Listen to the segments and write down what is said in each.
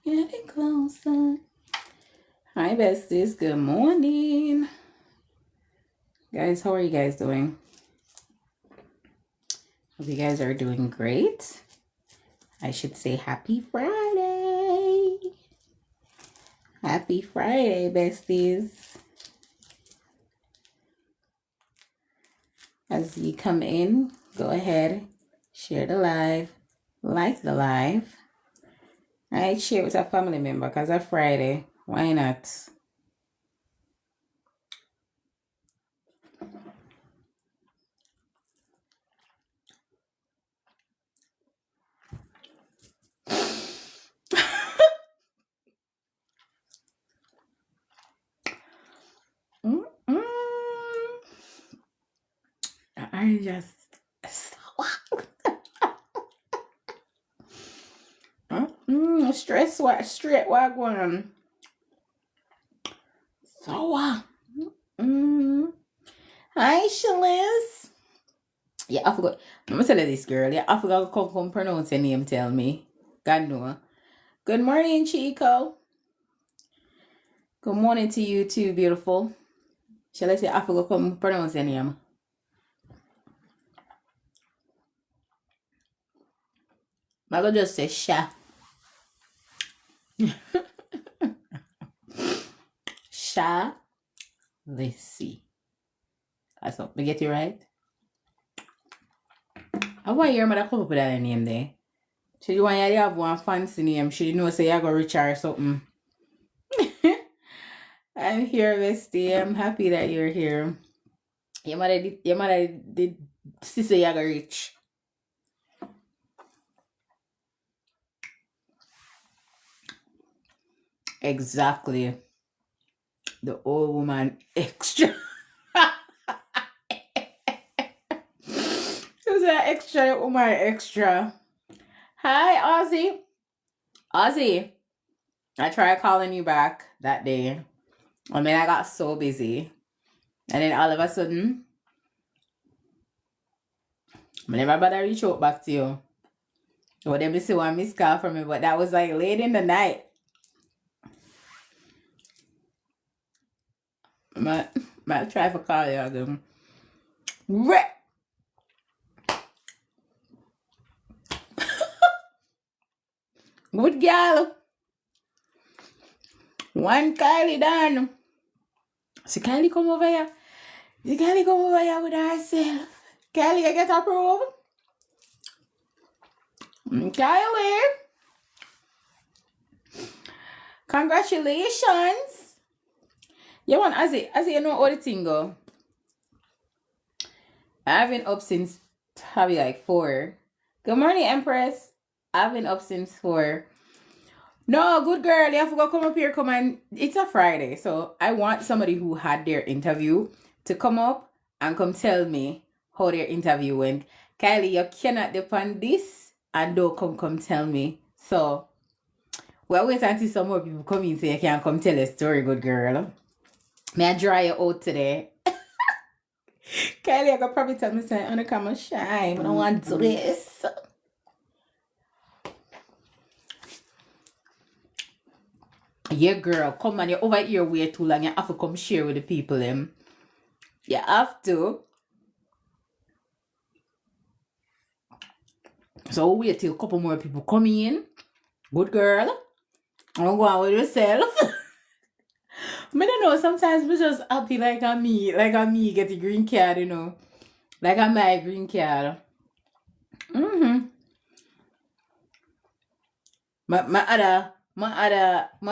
Getting closer. Hi, besties. Good morning. Guys, how are you guys doing? Hope you guys are doing great. I should say happy Friday. Happy Friday, besties. As you come in, go ahead, share the live, like the live. Right, share with a family member because it's Friday. Why not? I just straight wagwan. So hi Shaliz. Yeah, I forgot. I'm gonna tell you this, girl. Yeah, I forgot to come pronounce your name. Tell me. God know. Good morning, Chico. Good morning to you too, beautiful. Shall I say I forgot to come pronounce your name? I'm gonna just say Sha. Sha. Let's see. That's not. We get you right. I want your mother come up with that name there. She want you to have one fancy name. She know say you go rich or something. I'm here, bestie. I'm happy that you're here. Your mother did see say you go rich. Exactly. The old woman extra. Who's that extra woman extra? Hi, Ozzy. Ozzy. I tried calling you back that day. I mean, I got so busy. And then all of a sudden, I never bother reach out back to you. Well, they see one missed call from me, but that was like late in the night. Might try for call you again. Good girl. One Kylie done. So Kylie come over here. The Kylie come over here with herself. Kylie, you get approved? Kylie. Congratulations. You want Ozzy, you know all the thing go. I've been up since probably like 4. Good morning, Empress. I've been up since 4. No, good girl. You have to go come up here. Come on. It's a Friday. So I want somebody who had their interview to come up and come tell me how their interview went. Kylie, you cannot depend this and don't come tell me. So we'll wait until some more people come in so you can come tell a story, good girl. May I dry you out today? Kylie, I could probably tell me saying, I'm gonna come and shine. I don't want to do this. Yeah, girl, come on, you're over here way too long. You have to come share with the people. You have to. So we'll wait till a couple more people come in. Good girl. I'm go on with yourself. I don't know, sometimes we just happy like a me get the green card, you know. Like a my green card. My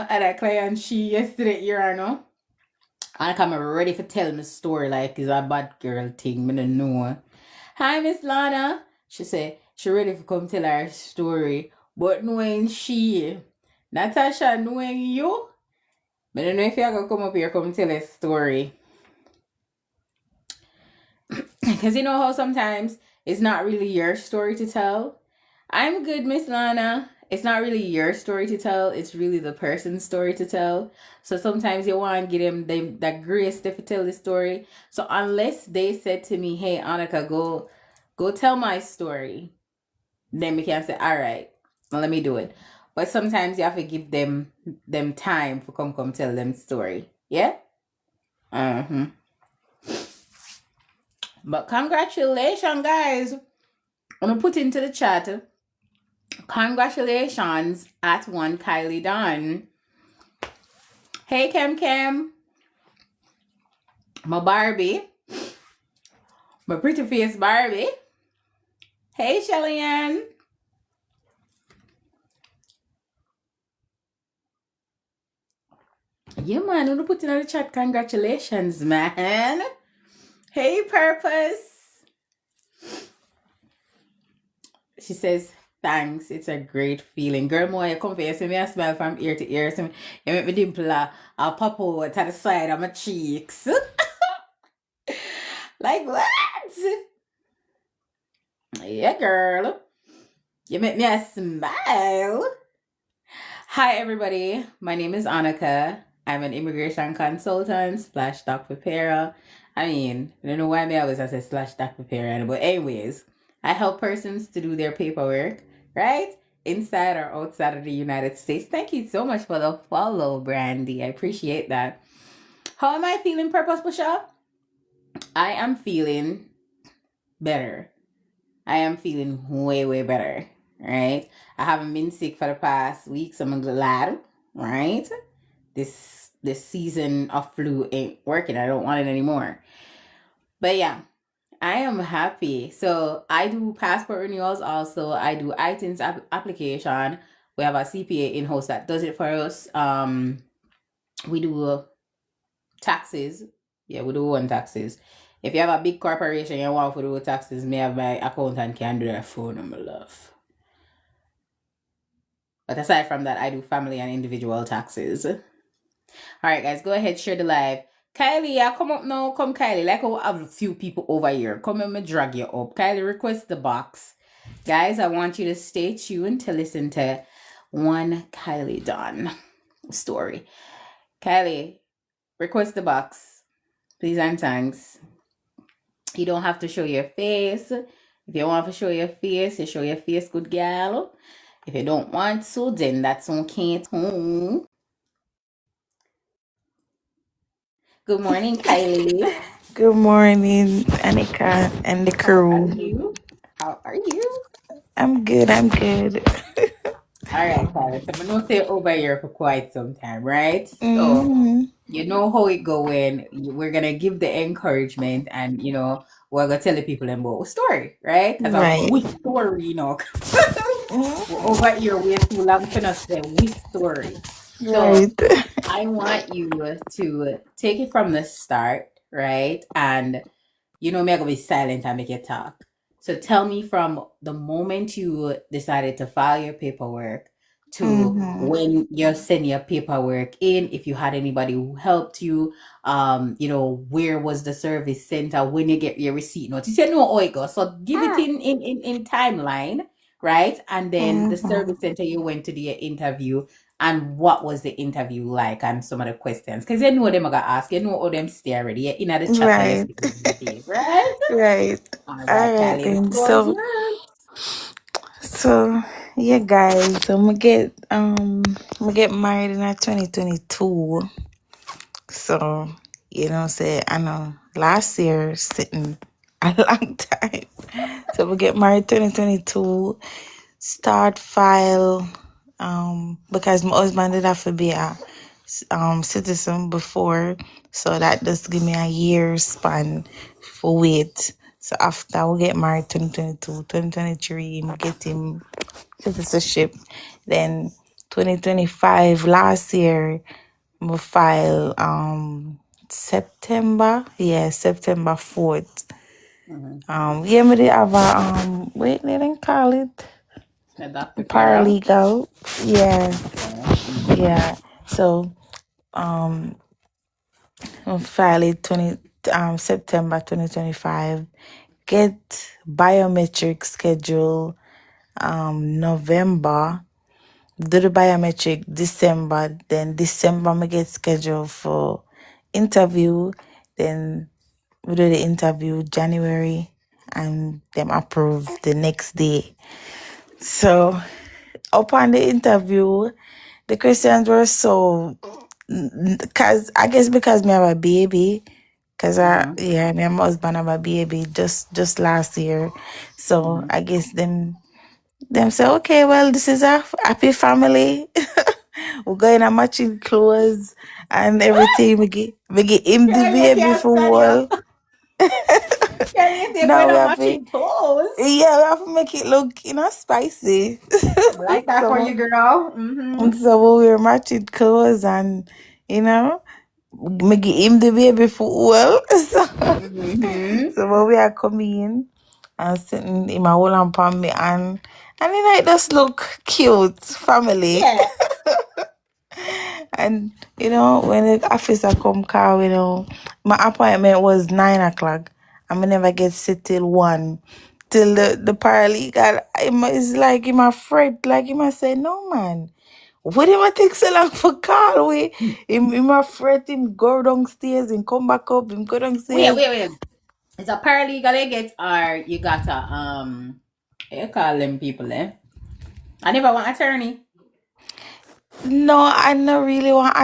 other client, she yesterday here, no? And I'm ready to tell me story like it's a bad girl thing. I don't know. Hi, Miss Lana. She said she ready to come tell her story. But knowing she, Natasha, knowing you, I don't know if you're gonna come up here come tell a story. Because you know how sometimes it's not really your story to tell. I'm good, Miss Lana. It's not really your story to tell. It's really the person's story to tell. So sometimes you want to give them that grace to tell the story. So unless they said to me, hey, Annika, go tell my story, then we can say, all right, well, let me do it. but sometimes you have to give them time for come tell them story. Yeah. Uh-huh. But congratulations, guys. I'm gonna put into the chat. Congratulations at one Kylie Dunn. Hey Kem, my Barbie, my pretty face Barbie. Hey Shelly Ann. Yeah, man, I'm gonna put in the chat. Congratulations, man. Hey Purpose. She says, thanks. It's a great feeling. Girl, more you come here, see me I smile from ear to ear. You make me dimple a pop out to the side of my cheeks. Like what? Yeah, girl. You make me a smile. Hi, everybody. My name is Annika. I'm an immigration consultant slash doc preparer. I mean, I don't know why I always say slash doc preparer, but anyways, I help persons to do their paperwork, right? Inside or outside of the United States. Thank you so much for the follow, Brandy. I appreciate that. How am I feeling, Purpose Pusher? I am feeling better. I am feeling way, way better, right? I haven't been sick for the past week, so I'm glad, right? This season of flu ain't working. I don't want it anymore. But yeah, I am happy. So I do passport renewals also. I do ITINs application. We have a CPA in-house that does it for us. We do taxes. Yeah, we do one taxes. If you have a big corporation you want to do taxes, me have my accountant can do that for number love. But aside from that, I do family and individual taxes. All right, guys, go ahead, share the live. Kylie, yeah, come up now. Come, Kylie. Like I have a few people over here. Come and me drag you up. Kylie, request the box. Guys, I want you to stay tuned to listen to one Kylie Dunn story. Kylie, request the box. Please and thanks. You don't have to show your face. If you want to show your face, you show your face, good gal. If you don't want to, then that's okay too. Good morning, Kylie. Good morning, Annika and the How are crew. you? How are you? I'm good. I'm good. All right, Kylie. So I'm gonna stay over here for quite some time, right? So hmm you know how it going. We're gonna give the encouragement, and we're gonna tell the people about the story, right? Because of Right. which story, we're Mhm. over here way too long for us to say which story. So Right. I want you to take it from the start, right? And me, I'm gonna be silent and make you talk. So tell me from the moment you decided to file your paperwork to hmm when you send your paperwork in, if you had anybody who helped you, where was the service center, when you get your receipt notice, you know how it goes. So give it in timeline, right? And then the hmm service center you went to do your interview, and what was the interview like, and some of the questions, because you know them are gonna ask, you know all them stay already. You're in the chat that you Right. speak with, right? Right. All All right, right Kylie, the then. floor is So, yours. so yeah, guys. So I'm gonna get married in 2022. So say I know last year sitting a long time. So we get married 2022. Start file because my husband did have to be a citizen before, so that just give me a year span for wait. So after we get married 2022, 2023, we get him citizenship. Then 2025 last year we file September, yeah, September 4th. Mm-hmm. Yeah, me did have a wait, they didn't call it The Dr. Farrell. paralegal. Yeah, Yeah. Mm-hmm. yeah. So we file it 20 September 2025. Get biometric schedule November. Do the biometric December. Then December me get scheduled for interview. Then we do the interview January and them approve the next day. So upon the interview, the questions were so, cause I guess because me have a baby, cause Mm-hmm. me and my husband have a baby just last year, so Mm-hmm. I guess them say, okay, well, this is a happy family. We're going to matching clothes and everything. We get him the Girl, you baby can't for stand you. well. Girl, you say Now going we on have to, matching clothes. yeah, we have to make it look, spicy. I like that for so, you, girl. Mm-hmm. so we were matching clothes and, you know, make him the baby for well. Mm-hmm. So when we are coming in and sitting in my whole and palm me and it just look cute, family. Yeah. And when the officer come call, my appointment was 9 o'clock. I never get sit till 1. Till the paralegal is like him afraid, like him I say, no man. What him I take so long for call we? Him afraid him go downstairs and come back up, him go Wait, downstairs. wait, wait. It's a paralegal you get, or you got a you call them people, eh? I never want attorney. No, I not really want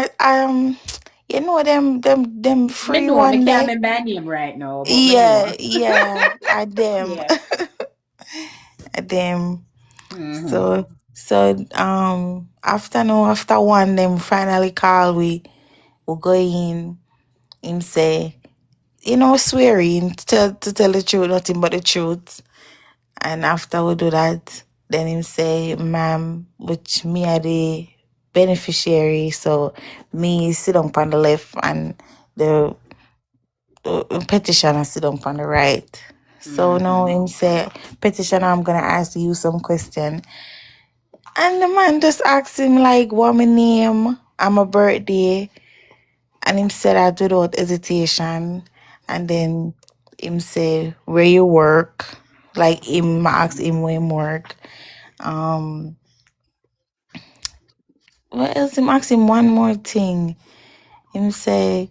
them Me free know, me one can't day. remember her name right now, but me know. Yeah, I them. Yeah. Them. Mm-hmm. So after 1 them finally call we go in. Him say, swearing to tell the truth, nothing but the truth. And after we do that, then him say, ma'am, which me are the beneficiary, so me sit on the left and the petitioner sit on the right. So now Mm-hmm. him say, petitioner, I'm gonna ask you some question. And the man just asked him like what my name and my birthday. And him said that without hesitation. And then him say where you work. Like him asked him where him work. Um what else? Him asked him one more thing. Him say,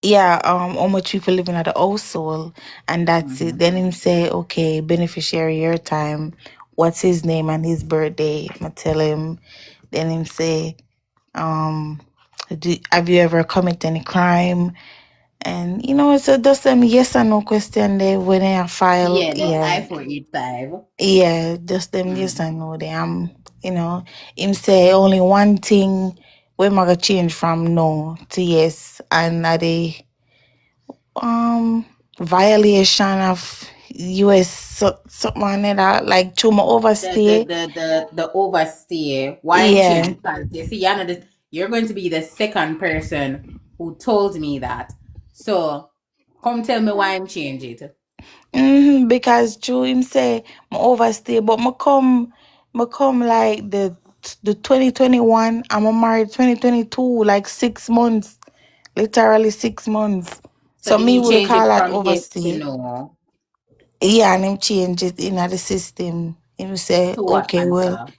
yeah, how much people living at the household, and that's it. Mm-hmm. Then him say, okay, beneficiary your time. What's his name and his birthday? I tell him. Then him say, um, have you ever committed any crime? And it's just them yes or no question there when I file. Yeah, the Yeah, I-485. yeah, just them yes Mm-hmm. or no. They him say only one thing we gonna change from no to yes, and are they violation of US something like that, like to my The the overstay. the the the overstay. Why I'm Yeah. changing? Because you see, you're going to be the second person who told me that. So come tell me why I'm changing it. Because Drew him say I overstay, but I come like the 2021. I'm married 2022, like 6 months, literally 6 months. So So did me he would change call it that from yes to overstay. no? Yeah, and him change it in the system. Him say, To what okay, well, answer?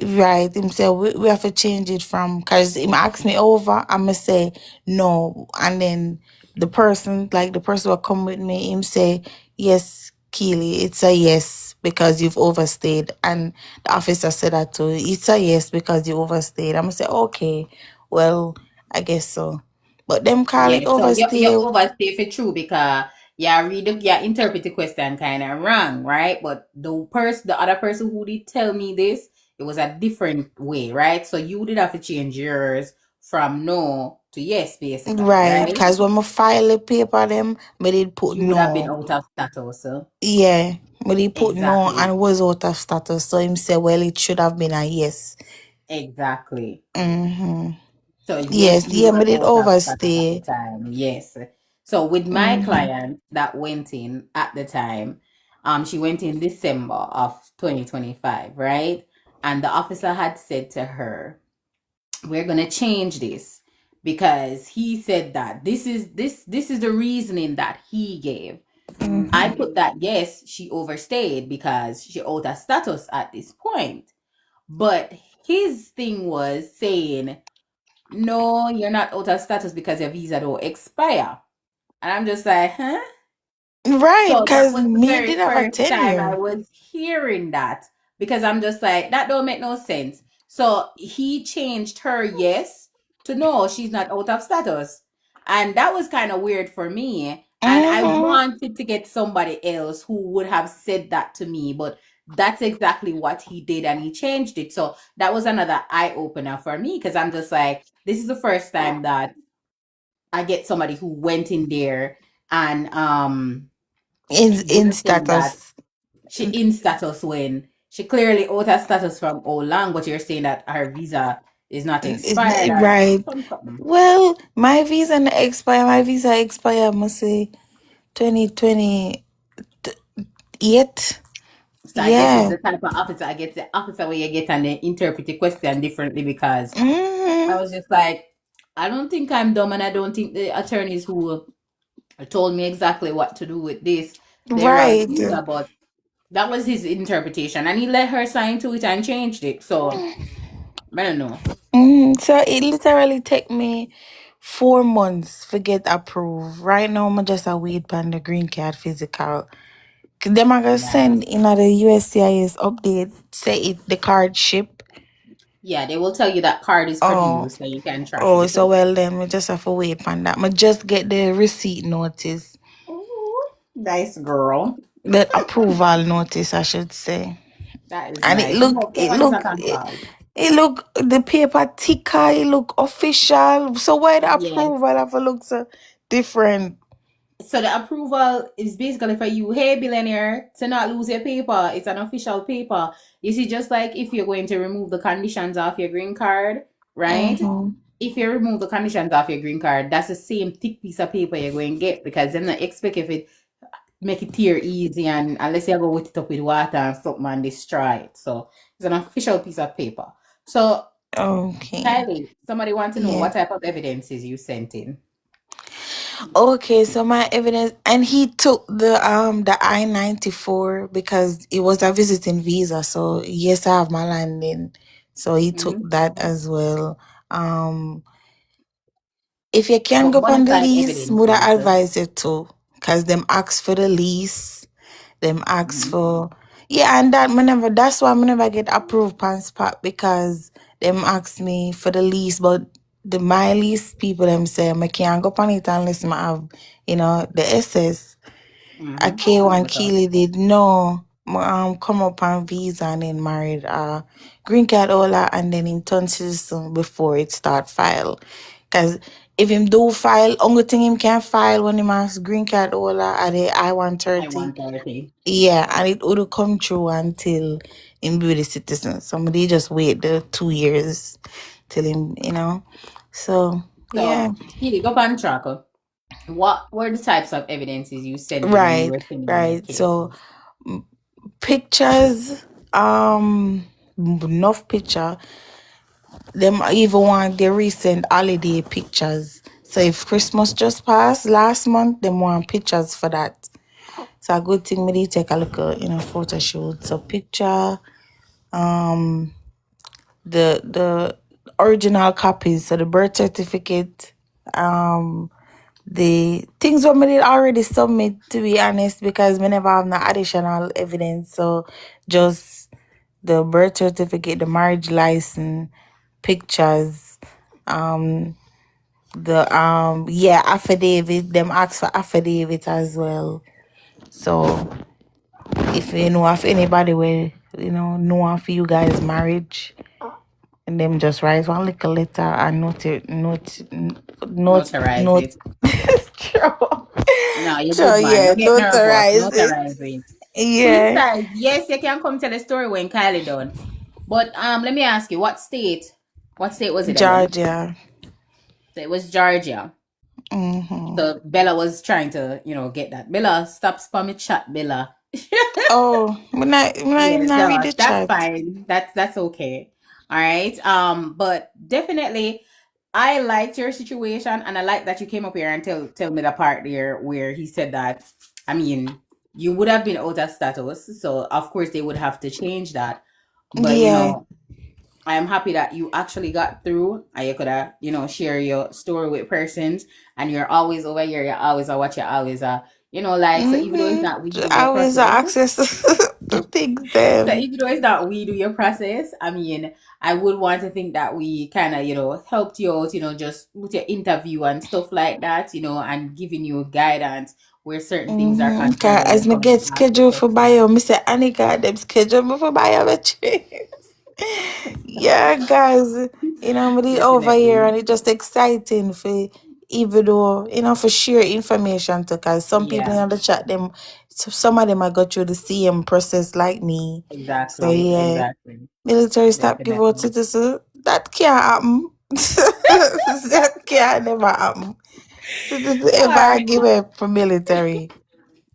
right. Him say we have to change it from because him ask me over, I'ma say no. And then the person will come with me, him say, yes, Keely, it's a yes because you've overstayed. And the officer said that too. It's a yes because you overstayed. I'ma say, okay, well, I guess so. But them call it Yeah, so you overstay. overstay for true because you interpret the question kind of wrong, right? But the other person who did tell me this, it was a different way, right? So you did have to change yours from no to yes, basically, Right. right? Because when I file the paper them, me did put You would have been no. out of status. So Yeah, but he put no exactly, and was out of status. So him say, well, it should have been a yes. exactly. Mm-hmm. So yes, Yes, you yeah, were but it out of status at the overstay. time. Yes. So with my Mm-hmm. client that went in at the time, she went in December of 2025, right? And the officer had said to her, "We're gonna change this because he said that this is the reasoning that he gave." I Mm-hmm. put that yes, she overstayed because she out of status at this point. But his thing was saying no, you're not out of status because your visa don't expire. And I'm just like, huh? Right, So that because was the me very did have a first time I tenure. was hearing that because I'm just like, that don't make no sense. So he changed her yes to no, she's not out of status. And that was kind of weird for me. And I Mm-hmm. wanted to get somebody else who would have said that to me, but that's exactly what he did and he changed it. So that was another eye opener for me because I'm just like, this is the first time that I get somebody who went in there and In you're saying that status. she in status when she clearly out of status from how long, but you're saying that her visa is not expired or Right. something. Well, my visa not expire. My visa expire, I must say, 2028. So I guess it's Yeah. the type of officer I get the officer where you get and they interpret the question differently because I Mm-hmm. was just like, I don't think I'm dumb and I don't think the attorneys who told me exactly what to do with this, they're wrong Right. either, but that was his interpretation and he let her sign to it and changed it. So I don't know. So it literally take me 4 months to get approved. Right now, I'm just a wait on the green card physical. 'Cause them are gonna Yeah. send in the USCIS update, say it the card ship. Yeah, they will tell you that card is Oh, produced so you can track oh, it. so well then we just have to wait on that. I just get the receipt notice, Ooh, nice girl. the approval notice, I should say. That is And it nice. We look, hope it somebody's look, not on it, call. it look the paper thicker. It look official. So why the Yes. approval have to look so different? So the approval is basically for you, hey billionaire, to not lose your paper. It's an official paper. You see, just like if you're going to remove the conditions off your green card, right? Mm-hmm. If you remove the conditions off your green card, that's the same thick piece of paper you're going to get because they're not expect if it make it tear easy and unless you go with it up with water and something and destroy it. So it's an official piece of paper. So Okay. Kylie, somebody wants to know Yeah. what type of evidences you sent in. Okay, so my evidence, and he took the I-94 because it was a visiting visa. So yes, I have my landing. So he took Mm-hmm. that as well. Um, if you can But go on bona the fide lease, would I evidences. advise you to? Because them ask for the lease, them ask Mm-hmm. for yeah, and that whenever that's why I never get approved on spot because them ask me for the lease, but the my lease people them say I can't go on it unless I have the SS. A Mm-hmm. K1 Wonderful. Keely did no come up on visa and then married green card holder and then in turn citizen before it start file. Cause if him do file, only thing him can file when him has green card holder at the I I-130. want 30. Yeah, and it would come true until him be the citizen. Somebody just wait the 2 years till him. So So, yeah. here, go on track. What were the types of evidences you sent in when you Right, were sending in your right. So cases? pictures, enough picture. Them even want their recent holiday pictures. So if Christmas just passed last month, them want pictures for that. So a good thing me dey take a look at photo shoot. So picture, um the original copies, so the birth certificate, the things what me did already submit, to be honest, because me never have no additional evidence. So just the birth certificate, the marriage license, pictures, the affidavit. Them ask for affidavit as well. So if you know of anybody where know of you guys marriage, and them just write one little letter and Notarize note it. sure. No, you're So good, man. yeah, Don't get nervous. notarize it. Notarize it. Queen Yeah. size. Yes, you can come tell the story when Kylie done. But let me ask you, what state? What state was it again? Georgia. So it was Georgia. Mm-hmm. So Bella was trying to, get that. Bella, stop spamming chat, Bella. Oh, when I Yeah, not read no, the that's chat. fine. That's okay. All right. But definitely I liked your situation and I like that you came up here and tell me the part there where he said that I mean you would have been out of status, so of course they would have to change that. But Yeah. I am happy that you actually got through and you could have, share your story with persons and you're always over here, you're always what you always are, like so even though it's Mm-hmm. not with you, I you're always process. access things So them. even though it's not we do your process, I mean, I would want to think that we kind of, helped you out, just with your interview and stuff like that, and giving you guidance where certain things are Mm-hmm. concerned Cause when as you me come in get to ask the scheduled for question. bio, me say Anika them schedule me for biometry. Yeah, guys, me did over here Definitely. and it's just exciting for even though, for share information to cause some people Yeah, in the chat them some of them I got through the same process like me. So exactly. yeah. Exactly. Military stop give out Definitely. citizen. That can't happen. That can never happen. Citizen All ever right. give up for military.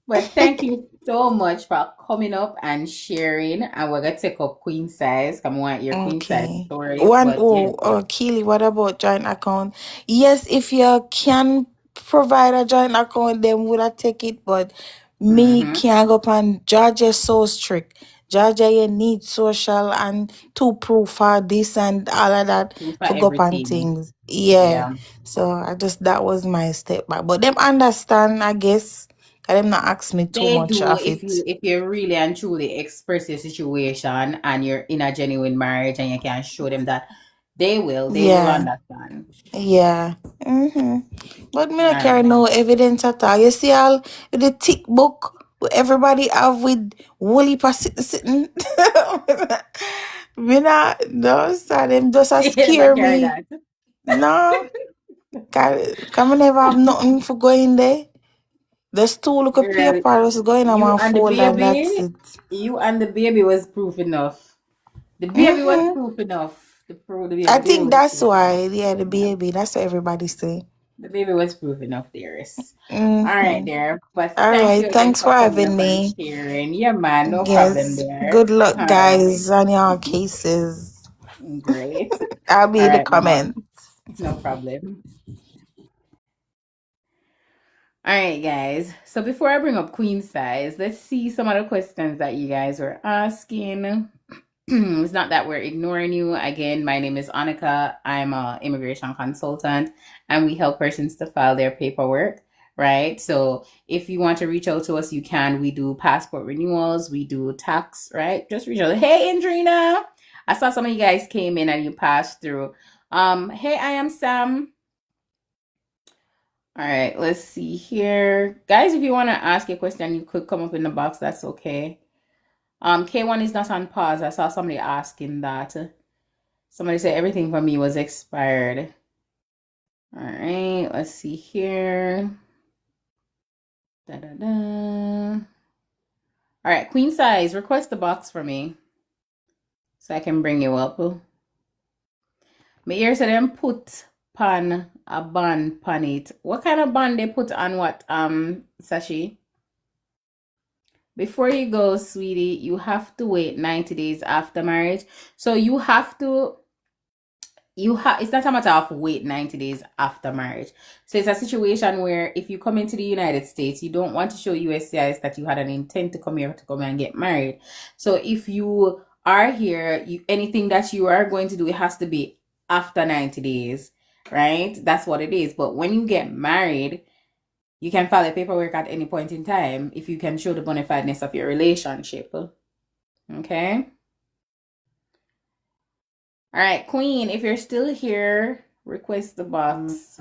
But thank you so much for coming up and sharing. And we're gonna take up queen size. Come on, your queen size Okay. story. But yeah, Keely, what about joint account? Yes, if you can provide a joint account, then would I take it? But me mm-hmm. can't go up on Georgia so strict. Georgia, you need social and two proof for this and all of that For for go up on everything. things. Yeah. Yeah. So that was my step back. But them understand, I guess. Cause them not ask me too They much do of if it. you really and truly express your situation and you're in a genuine marriage and you can show them that they will Yeah. understand. Yeah. But me All not carry right. no evidence at all. You see all the tick book where everybody have with woolly sitting. Me not no so them just a But scare carry me. that. No. Come never have nothing for going there. There's two look of Girl, paper just going on you my and the folder and that's baby, it. was proof enough. The baby was Mm-hmm. proof enough. I The baby think was that's proof enough. why, yeah, the Yeah. baby. That's what everybody say. The baby was proof enough, dearest. All right, Mm-hmm. there. But All thank you right. again Thanks for for coming having up and me. sharing. Yeah, man, no problem Yes. there. Good luck, All right. guys, on your cases. Great. I'll be All in the right, mom. comments. No problem. All right, guys. So before I bring up queen size, let's see some of the questions that you guys were asking. It's not that we're ignoring you. Again, my name is Annika. I'm a immigration consultant, and we help persons to file their paperwork. Right. So if you want to reach out to us, you can. We do passport renewals. We do tax. Right. Just reach out. Hey, Andrina. I saw some of you guys came in and you passed through. Hey, I am Sam. All right, let's see here. Guys, if you want to ask a question, you could come up in the box. That's okay. K1 is not on pause. I saw somebody asking that. Somebody said everything for me was expired. All right, let's see here. Da, da, da. All right, queen size, request the box for me so I can bring you up. My ear said them put pan a band pan it. What kind of band they put on what, Sashi? Before you go, sweetie, you have to wait 90 days after marriage. So it's not a matter of wait 90 days after marriage. So it's a situation where if you come into the United States, you don't want to show USCIS that you had an intent to come here to come and get married. So if you are here, anything that you are going to do, it has to be after 90 days, right? That's what it is. But when you get married, you can file the paperwork at any point in time if you can show the bona fideness of your relationship. Okay? All right, Queen, if you're still here, request the box.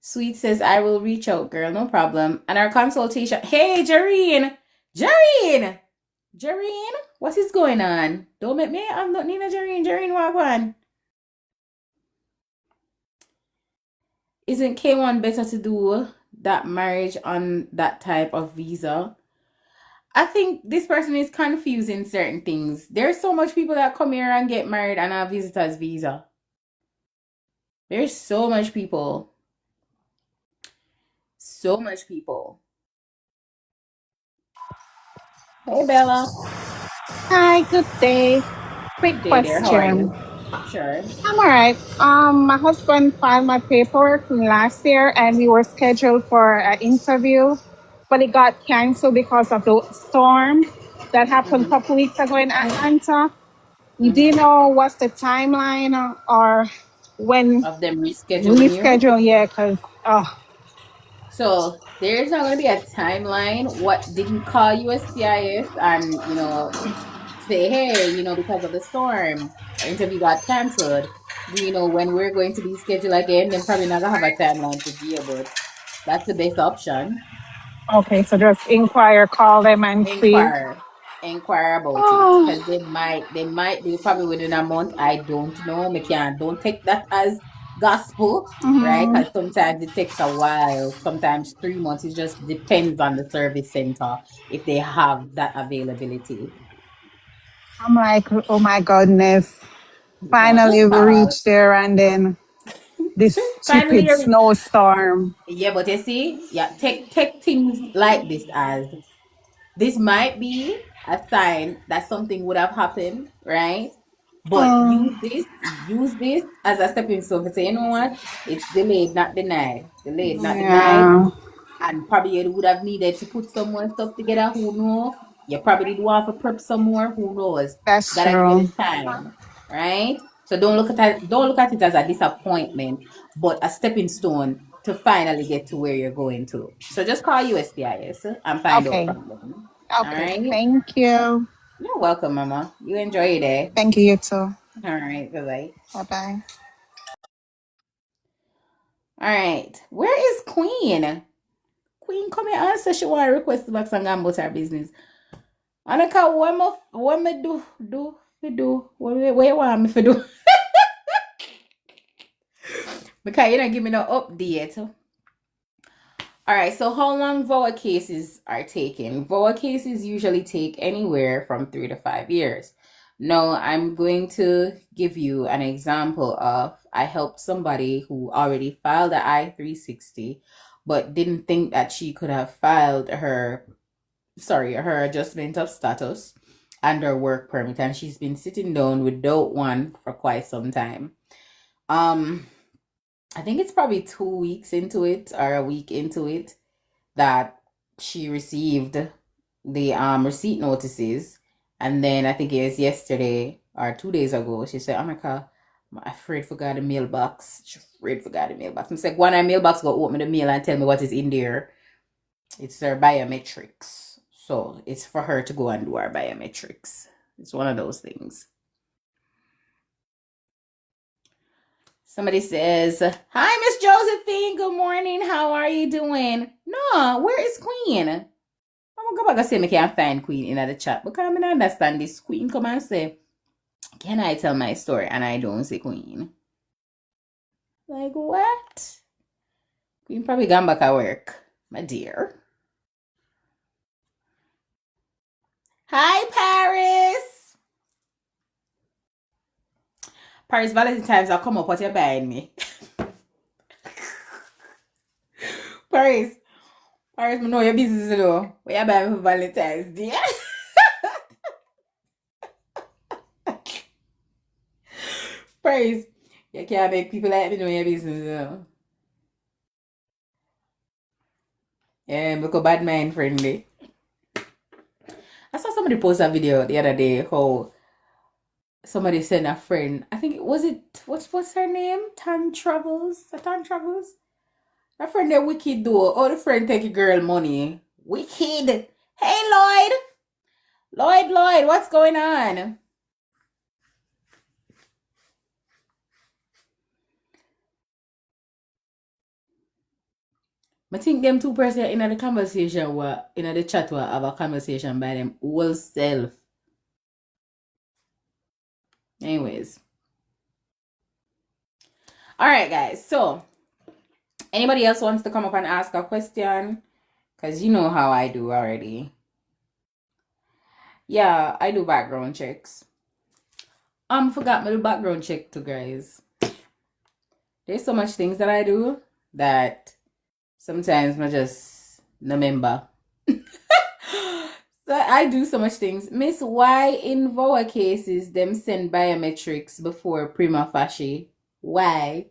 Sweet says, I will reach out, girl. No problem. And our consultation. Hey, Jareen! Jareen! Jareen, what is going on? Don't make me. I'm not Nina Jareen. Jareen, what one? Isn't K1 better to do that marriage on that type of visa? I think this person is confusing certain things. There's so much people that come here and get married on a visitor's visa. There's so much people. So much people. Hey, Bella. Hi, good day. Quick Good day there. How are question. you? Sure. I'm all right. My husband filed my paperwork from last year, and we were scheduled for an interview, but it got canceled because of the storm that happened a Mm-hmm. couple weeks ago in Atlanta. Do you Mm-hmm. know what's the timeline or when Of them rescheduling you. reschedule? Yeah, because oh, So there's not going to be a timeline. What did you call USCIS and say, hey, because of the storm, our interview got canceled. Do you know when we're going to be scheduled again? Then probably not gonna have a timeline to give, but that's the best option. Okay, so just inquire, call them and see. Inquire, inquire about it Oh, because they might do it probably within a month. I don't know. Me can't don't take that as gospel, right? mhm. Because sometimes it takes a while. Sometimes 3 months. It just depends on the service center if they have that availability. I'm like, oh my goodness. No, Finally, just we call. reached there, and then this Finally, stupid snowstorm. yeah, but you see, yeah, take things like this as this might be a sign that something would have happened, right? But Oh, use this as a stepping stone to say, you know what? It's delayed, not denied. Delayed, not denied. yeah, And probably you would have needed to put some more stuff together. Who know? You probably did want to prep some more. Who knows? that's Gotta give true. it time, right? So don't look at it as a disappointment, but a stepping stone to finally get to where you're going to. So just call USDIS and find out Okay, from them. All okay. right. Thank you. You're welcome, Mama. You enjoy your day. Thank you, you too. All right. Bye bye. Bye bye. All right. Where is Queen? Queen, come here. Answer. She want to request back some about her business. Anaka, what me do? What you want me to do? Because you don't give me no update. All right, so how long VOA cases are taking? VOA cases usually take anywhere from 3 to 5 years. Now, I'm going to give you an example of I helped somebody who already filed the I-360, but didn't think that she could have filed her adjustment of status and her work permit, and she's been sitting down without one for quite some time. Um, I think it's probably 2 weeks into it or a week into it that she received the receipt notices, and then I think it was yesterday or 2 days ago. She said, "America, I'm afraid forgot the mailbox. She afraid forgot the mailbox." I'm like, "When I mailbox go open the mail and tell me what is in there." It's her biometrics, so it's for her to go and do her biometrics. It's one of those things. Somebody says, "Hi, Miss Josephine. Good morning. How are you doing?" No, where is Queen? I'm gonna go back and say I can't find Queen in the chat because I don't understand this. Queen come and say, "Can I tell my story?" And I don't see Queen. Like what? Queen probably gone back at work, my dear. Hi, Paris. Paris, Valentine's, I'll come up. What you buying me? Paris, I know your business, though. What you buying me for Valentine's Day? Paris, you can't make people like me know your business, though. Yeah, look a bad mind friendly. I saw somebody post a video the other day how somebody sent a friend. I think what's her name? Tan Travels. Tan Travels. A friend that wicked though. Oh, the friend take a girl money. Wicked. Hey Lloyd. Lloyd, what's going on? I think them two person in the conversation were in the chat were have a conversation by them whole self. Anyways. Alright guys, so anybody else wants to come up and ask a question? Because you know how I do already. Yeah, I do background checks. Forgot my background check too, guys. There's so much things that I do that sometimes I just remember. So I do so much things. Miss, why in our cases them send biometrics before prima facie? Why?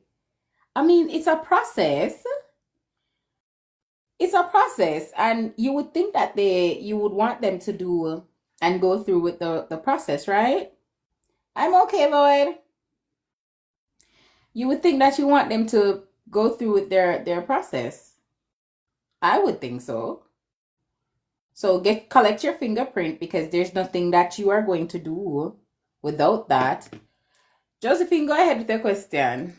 I mean, it's a process. It's a process, and you would think that you would want them to do and go through with the process, right? I'm okay, Lloyd. You would think that you want them to go through with their process. I would think so. So collect your fingerprint because there's nothing that you are going to do without that. Josephine, go ahead with your question.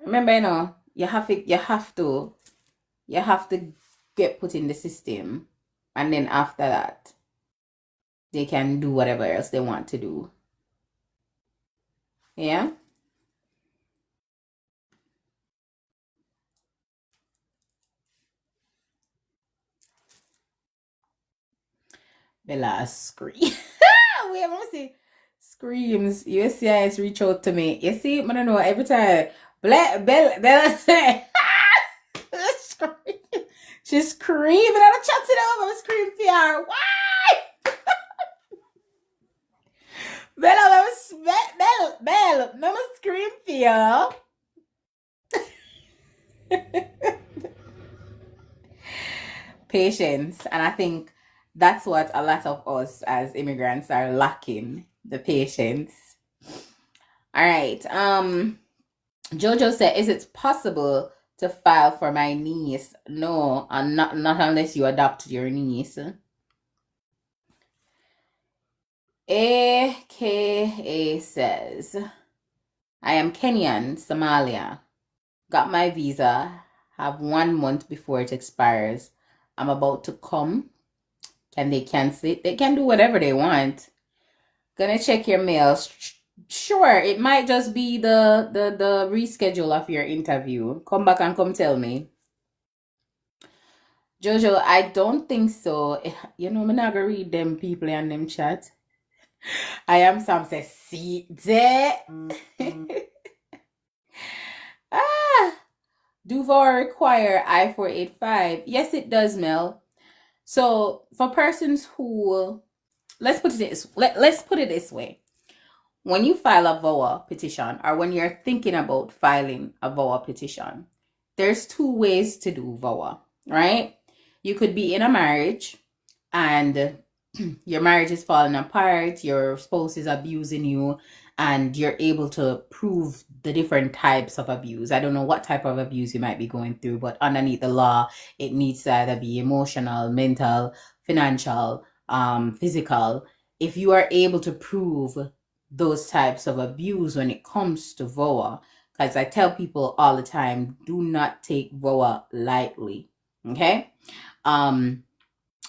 Remember, you have to get put in the system, and then after that, they can do whatever else they want to do. Yeah. Bella scream. Wait, I'm gonna see. Screams. USCIS reach out to me. You see, I don't know. Every time Bella say, she's screaming. I don't chat it up. I'm screaming for her. Why? Bella, I'm scream for you. Patience, and I think that's what a lot of us as immigrants are lacking, the patience. All right. Jojo said, is it possible to file for my niece? No, not unless you adopt your niece. AKA says, I am Kenyan, Somalia. Got my visa, have 1 month before it expires. I'm about to come. Can they cancel it? They can do whatever they want. Gonna check your mail. Sure, it might just be the reschedule of your interview. Come back and come tell me. Jojo, I don't think so. You know, I'm not gonna read them people and them chat. I am Sam says, see there. Do VOA require I-485? Yes, it does, Mel. So for persons who, let's put it this way. When you file a VOA petition, or when you're thinking about filing a VOA petition, there's 2 ways to do VOA, right? You could be in a marriage and your marriage is falling apart, your spouse is abusing you, and you're able to prove the different types of abuse. I don't know what type of abuse you might be going through, but underneath the law, it needs to either be emotional, mental, financial, physical. If you are able to prove those types of abuse when it comes to VOA, because I tell people all the time, do not take VOA lightly, okay?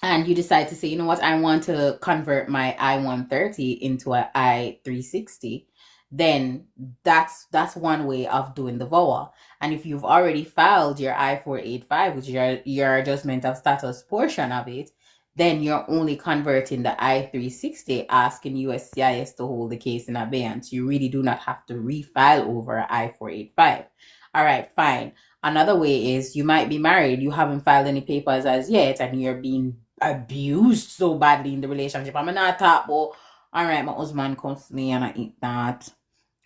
And you decide to say, you know what, I want to convert my I-130 into an I-360, then that's one way of doing the VOA. And if you've already filed your I-485, which is your adjustment of status portion of it, then you're only converting the I-360, asking USCIS to hold the case in abeyance. You really do not have to refile over I-485. All right, fine. Another way is you might be married, you haven't filed any papers as yet, and you're being abused so badly in the relationship. I'm not talk about, all right, my husband comes to me and I eat that,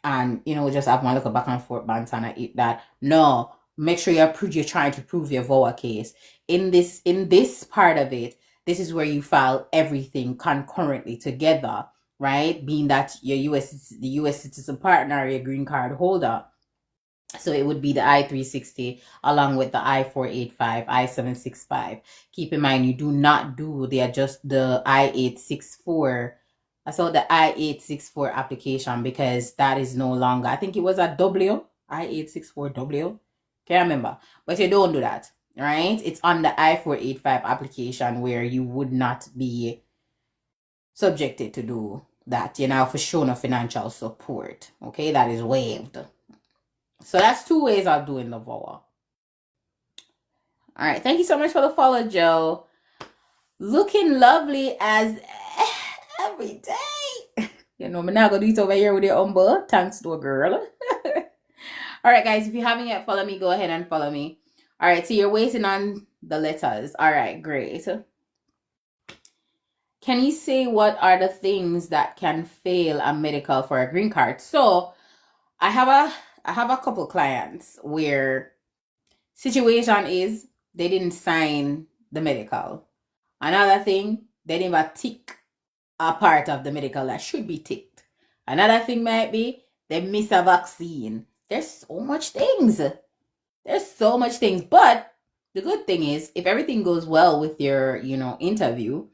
and just have my little back and forth banter and I eat that. No, make sure you're trying to prove your VOA case. In this part of it, this is where you file everything concurrently together, right? Being that the US citizen partner, your green card holder. So it would be the I-360 along with the I-485, I-765. Keep in mind, you do not do the I-864. I saw the I-864 application because that is no longer, I think it was a W, I-864W. Can't remember. But you don't do that, right? It's on the I-485 application where you would not be subjected to do that, for showing of financial support. Okay, that is waived. So that's 2 ways of doing the VOA. All right. Thank you so much for the follow, Joe. Looking lovely as every day. I'm not going to do it over here with your umbrella. Thanks to a girl. All right, guys. If you haven't yet followed me, go ahead and follow me. All right. So you're waiting on the letters. All right. Great. Can you say what are the things that can fail a medical for a green card? So I have a couple clients where situation is they didn't sign the medical. Another thing, they didn't even tick a part of the medical that should be ticked. Another thing might be they miss a vaccine. There's so much things. There's so much things, but the good thing is if everything goes well with your, interview,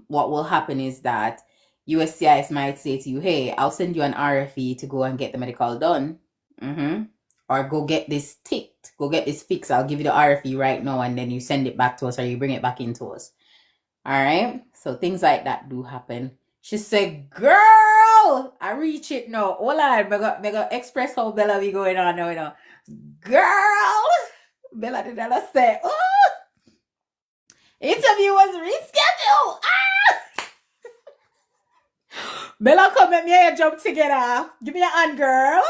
what will happen is that USCIS might say to you, "Hey, I'll send you an RFE to go and get the medical done." Mm-hmm. Or go get this ticked, go get this fixed. I'll give you the RFE right now, and then you send it back to us or you bring it back into us. All right. So things like that do happen. She said, "Girl, I reach it now. Hold on, mega express how Bella be going on now, Girl, Bella did not say, oh, interview was rescheduled. Bella, come at me and jump together. Give me a hand, girl.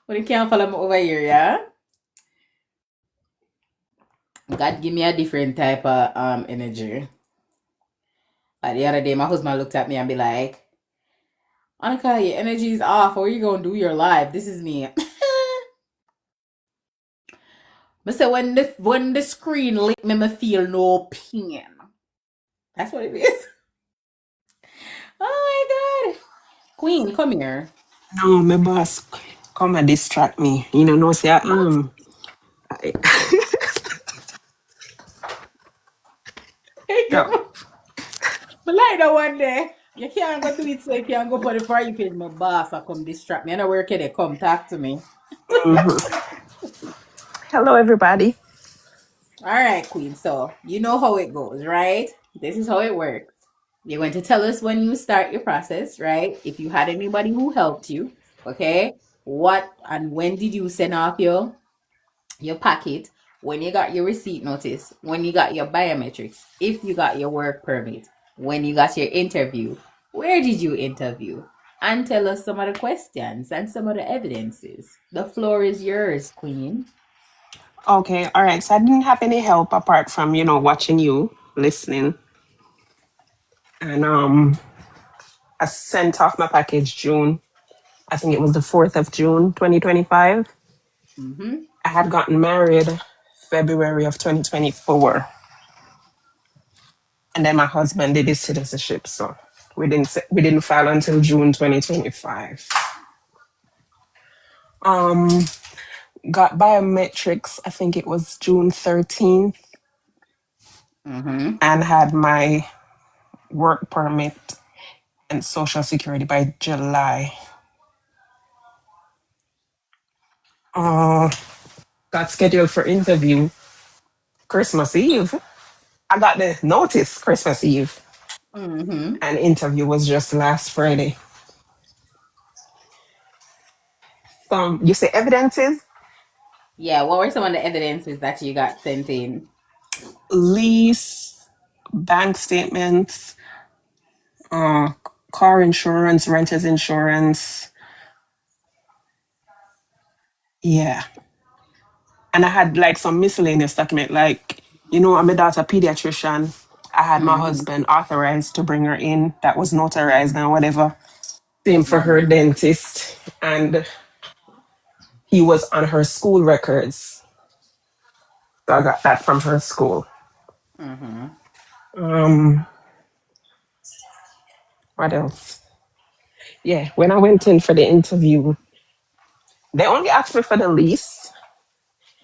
But you can't follow me over here, yeah? God give me a different type of energy. Like the other day, my husband looked at me and be like, "Annika, your energy is off. What are you gonna do? You're live. This is me." But say when the screen lit me, me feel no pain. That's what it is. Oh my god. Queen, come here. No, my boss come and distract me. No say I, yeah. But like that one day, you can't go do it so you can't go for the frying pan. My boss will come distract me. I know where can they come talk to me. Hello, everybody. All right, Queen. So you know how it goes, right? This is how it works. You're going to tell us when you start your process, right? If you had anybody who helped you, okay? What and when did you send off your packet? When you got your receipt notice? When you got your biometrics? If you got your work permit? When you got your interview? Where did you interview? And tell us some of the questions and some of the evidences. The floor is yours, Queen. Okay, all right. So I didn't have any help apart from watching you, listening, and I sent off my package June. I think it was the 4th of June, 2025. Mm-hmm. I had gotten married February of 2024, and then my husband did his citizenship, so we didn't file until June 2025. Got biometrics. I think it was June 13th, Mm-hmm. and had my work permit and social security by July. Got scheduled for interview Christmas Eve. I got the notice Christmas Eve, Mm-hmm. and interview was just last Friday. You say evidences? Yeah, what were some of the evidences that you got sent in? Lease, bank statements, car insurance, renters insurance. Yeah. And I had like some miscellaneous document, like, I'm a daughter pediatrician. I had my Mm-hmm. husband authorized to bring her in. That was notarized and whatever. Same for her Mm-hmm. dentist. And he was on her school records. So I got that from her school. Mm-hmm. What else? Yeah, when I went in for the interview, they only asked me for the lease,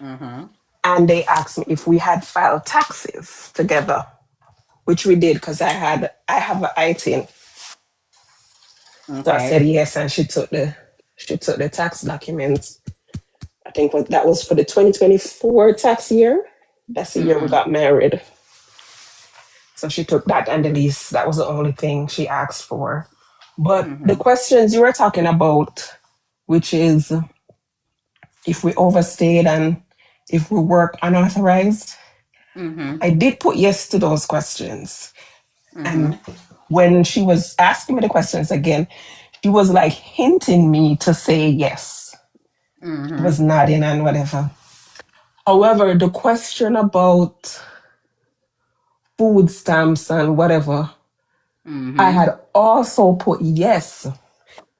Mm-hmm. and they asked me if we had filed taxes together, which we did because I have an ITIN. So I said Okay. yes, and she took the tax documents. I think that was for the 2024 tax year. That's the year we Mm-hmm. got married. So she took that and the lease. That was the only thing she asked for. But the Mm-hmm. questions you were talking about, which is if we overstayed and if we work unauthorized, Mm-hmm. I did put yes to those questions. And Mm-hmm. when she was asking me the questions again, she was like hinting me to say yes. She Mm-hmm. was nodding and whatever. However, the question about food stamps and whatever, I Mm-hmm. had also put yes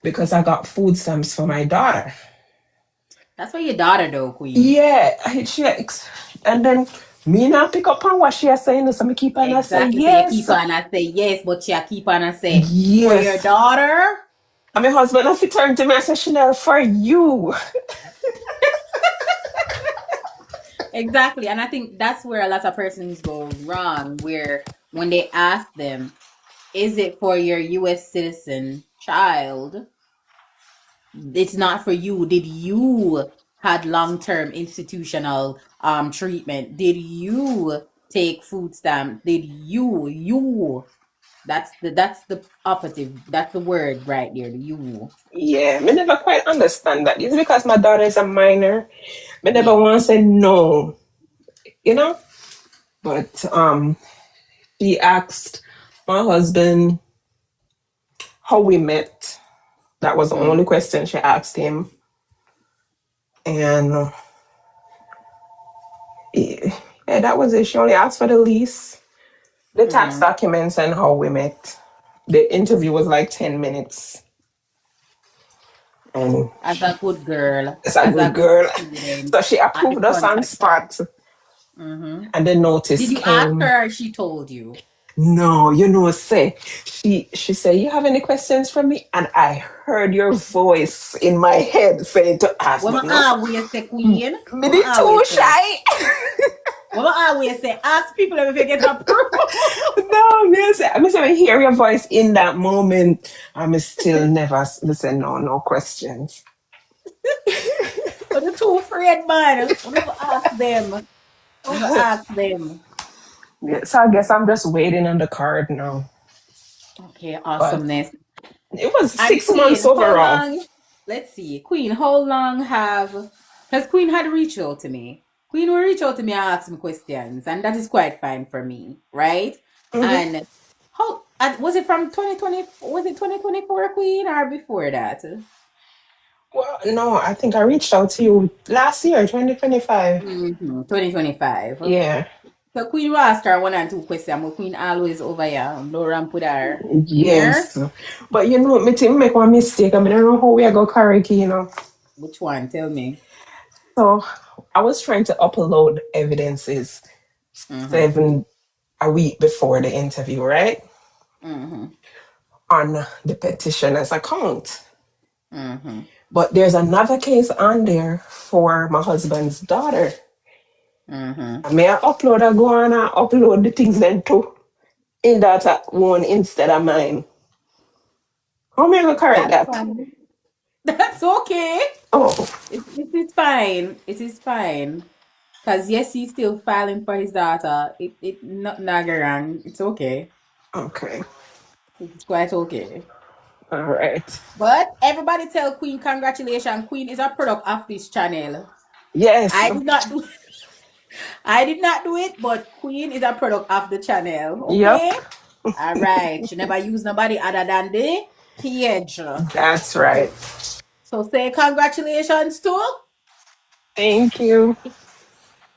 because I got food stamps for my daughter. That's for your daughter, though, Queen. Yeah, and then me not pick up on what she is saying, so me keep on I say Exactly. So you keep yes, on and say yes, but you keep on and say for your yes, daughter. And my husband have to turn to me and say, Chanel, for you. Exactly. And I think that's where a lot of persons go wrong, where when they ask them, is it for your US citizen child? It's not for you. Did you had long-term institutional treatment? Did you take food stamp? Did you that's the operative. That's the word right there, the you. Yeah, me never quite understand that. It's because my daughter is a minor. Me never Yeah. want to say no, you know? But she asked my husband how we met. That was the Mm, only question she asked him. And yeah, that was it. She only asked for the lease, the tax mm-hmm. documents, and how we met. The interview was like 10 minutes. And As a good girl, it's a as a good good girl. student So she at the approved us on contact. spot. Mm-hmm. And the notice Did you ask came. her or she told you? No, say she said, you have any questions for me? And I heard your voice in my head saying to ask, What but I no, always say, Queen? me What did I too always say? shy. What I always say? Ask people if you get approved. No, yes, I say I hear your voice in that moment. I'm still never listen, no questions. But the two afraid, man. What if I ask them? What if I ask them? Yeah, so I guess I'm just waiting on the card now. Okay, But awesomeness. it was And 6 months Queen, how overall. long? Let's see, Queen, how long have? Because Queen had reached out to me. Queen will reach out to me and ask me questions, and that is quite fine for me, right? Hmm. And how and was it from 2020? Was it 2024, Queen, or before that? Well, no, I think I reached out to you last year, 2025. 2025. Yeah. So Queen will ask her one and two questions, but Queen always over here. No ramp with her. Here? Yes. But you know, me think make one mistake. I mean, I don't know how we are go karaoke, you know. Which one? Tell me. So I was trying to upload evidences Mm-hmm. 7 a week before the interview, right? Mm-hmm. On the petitioner's account. Mm-hmm. But there's another case on there for my husband's daughter. Mm-hmm. And may I go on and upload the things then too in that one instead of mine. How may I go correct That's that? fine. That's okay. Oh, It is fine. It is fine. Because yes, he's still filing for his daughter. It not nagarang. It's okay. okay. It's quite okay. All right. But everybody tell Queen congratulations. Queen is a product of this channel. Yes, I did not do I did not do it, but Queen is a product of the channel. yep, Okay? Alright. She never use nobody other than the page. that's right. So say congratulations to. Thank you.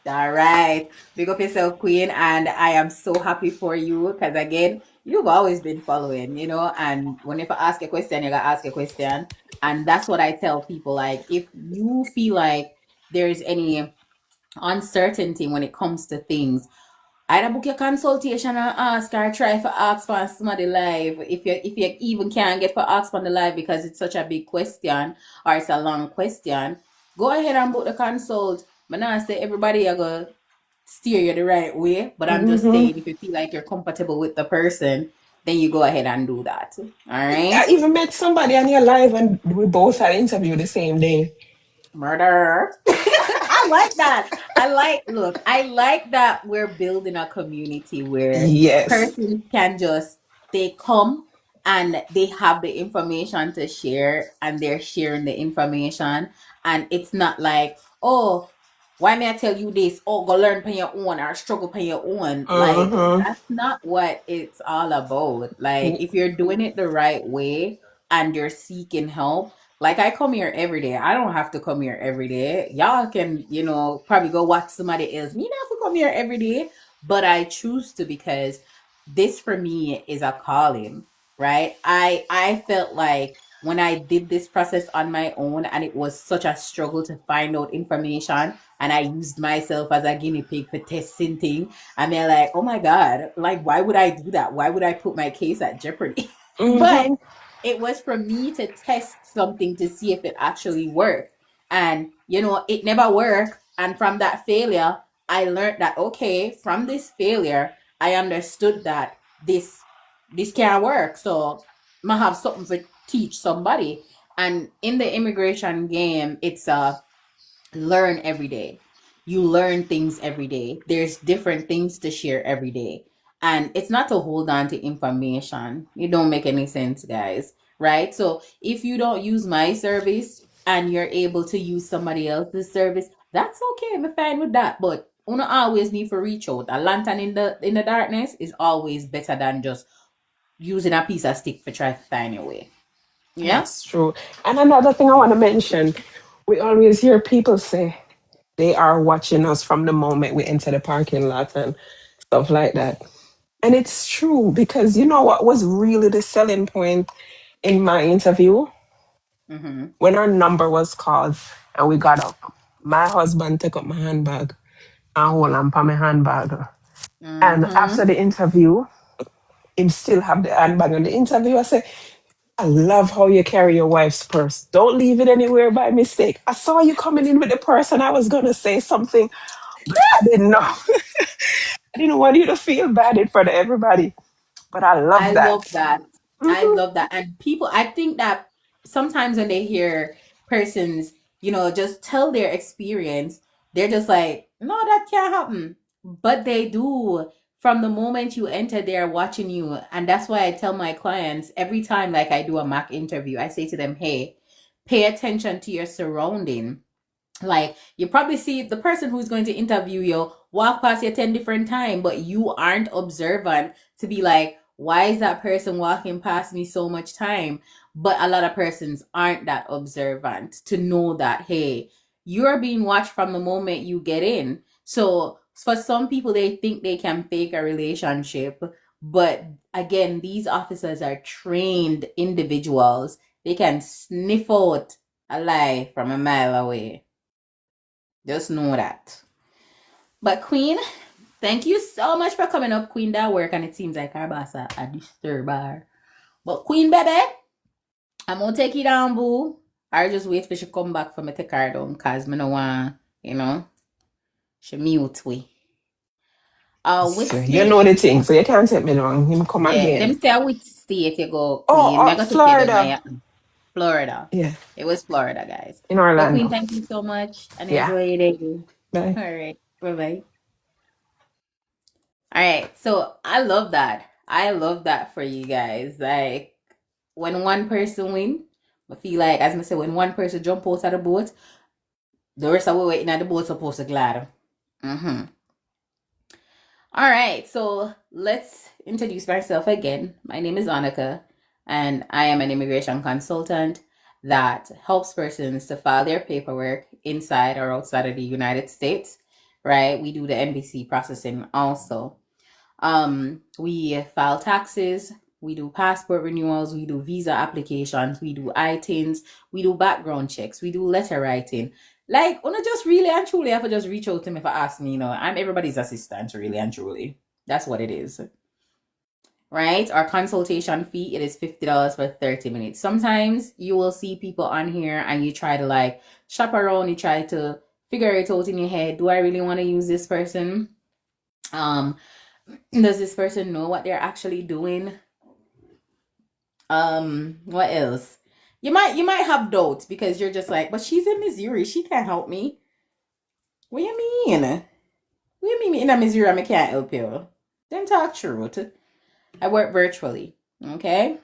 All right. Big up yourself, Queen. And I am so happy for you because, again, you've always been following, and whenever I ask a question, you got to ask a question. And that's what I tell people. Like, if you feel like there's any uncertainty when it comes to things, either book your consultation or ask or try for ask for somebody live. If you even can't get for ask on the live because it's such a big question or it's a long question, go ahead and book the consult. But now I say everybody are gonna steer you the right way. But I'm just Hmm. saying if you feel like you're compatible with the person, then you go ahead and do that. All I right. even met somebody on your live and we both had interview the same day. Murder. I like that. I like that we're building a community where Yes. persons can just, they come and they have the information to share and they're sharing the information. And it's not like, oh, why may I tell you this? Oh, go learn by your own or struggle by your own. Like, Uh-huh. that's not what it's all about. Like, if you're doing it the right way and you're seeking help, like I come here every day. I don't have to come here every day. Y'all can, probably go watch somebody else. Me not have to come here every day, but I choose to because this for me is a calling, right? I felt like when I did this process on my own and it was such a struggle to find out information and I used myself as a guinea pig for testing things and they're like, oh my God, like why would I do that? Why would I put my case at jeopardy? But Mm-hmm. It was for me to test something to see if it actually worked. And, it never worked. And from that failure, I learned that, okay, from this failure, I understood that this can't work. So I have something to teach somebody. And in the immigration game, it's learn every day. You learn things every day. There's different things to share every day. And it's not to hold on to information. It don't make any sense, guys. Right? So if you don't use my service and you're able to use somebody else's service, that's okay. I'm fine with that. But you don't always need to reach out. A lantern in the darkness is always better than just using a piece of stick for try to find your way. Yeah? That's true. And another thing I want to mention, we always hear people say they are watching us from the moment we enter the parking lot and stuff like that. And it's true because you know what was really the selling point in my interview? Mm-hmm. When our number was called and we got up, my husband took up my handbag and hold on for my handbag. And Mm-hmm. after the interview, him still have the handbag on the interview. I say, I love how you carry your wife's purse. Don't leave it anywhere by mistake. I saw you coming in with the purse and I was gonna say something, but I didn't know. I didn't want you to feel bad in front of everybody. But I love I that. love that. I Hmm. love that. And people, I think that sometimes when they hear persons, just tell their experience, they're just like, no, that can't happen. But they do. From the moment you enter, they're watching you. And that's why I tell my clients every time, like I do a mock interview, I say to them, hey, pay attention to your surrounding. Like you probably see the person who's going to interview you walk past you 10 different times, but you aren't observant to be like, why is that person walking past me so much time? But a lot of persons aren't that observant to know that, hey, you're being watched from the moment you get in. So for some people, they think they can fake a relationship. But again, these officers are trained individuals. They can sniff out a lie from a mile away. Just know that. But Queen, thank you so much for coming up. Queen that work and it seems like our boss a disturb her. But Queen baby, I'm gonna take you down, boo. I just wait for she come back for me to take her down cause me no want, she mute we. Which So you know state? the thing, so you can't take me long. Him come Yeah, again. them say which state you go, Oh, Queen. Me I got to take you down Florida. my Florida. Yeah, It was Florida, guys. in But Queen, Orlando. thank you so much and Yeah. enjoy your day. Bye. All right. Bye bye. All right. So I love that. I love that for you guys. Like when one person win, I feel like as I say, when one person jump out of the boat, the rest of we waiting at the boat supposed to glide. Mm-hmm. All right. So let's introduce myself again. My name is Annika, and I am an immigration consultant that helps persons to file their paperwork inside or outside of the United States. Right. We do the NVC processing also. We file taxes, we do passport renewals, we do visa applications, we do ITINs, we do background checks, we do letter writing. Like, wanna just really and truly have to just reach out to me if I ask me, I'm everybody's assistant, really and truly. That's what it is. Right? Our consultation fee, it is $50 for 30 minutes. Sometimes you will see people on here and you try to like shop around, you try to figure it out in your head. Do I really want to use this person? Does this person know what they're actually doing? What else? You might have doubts because you're just like, but she's in Missouri, she can't help me. What you mean? What you mean in Missouri I can't help you? Then talk truth. I work virtually. Okay.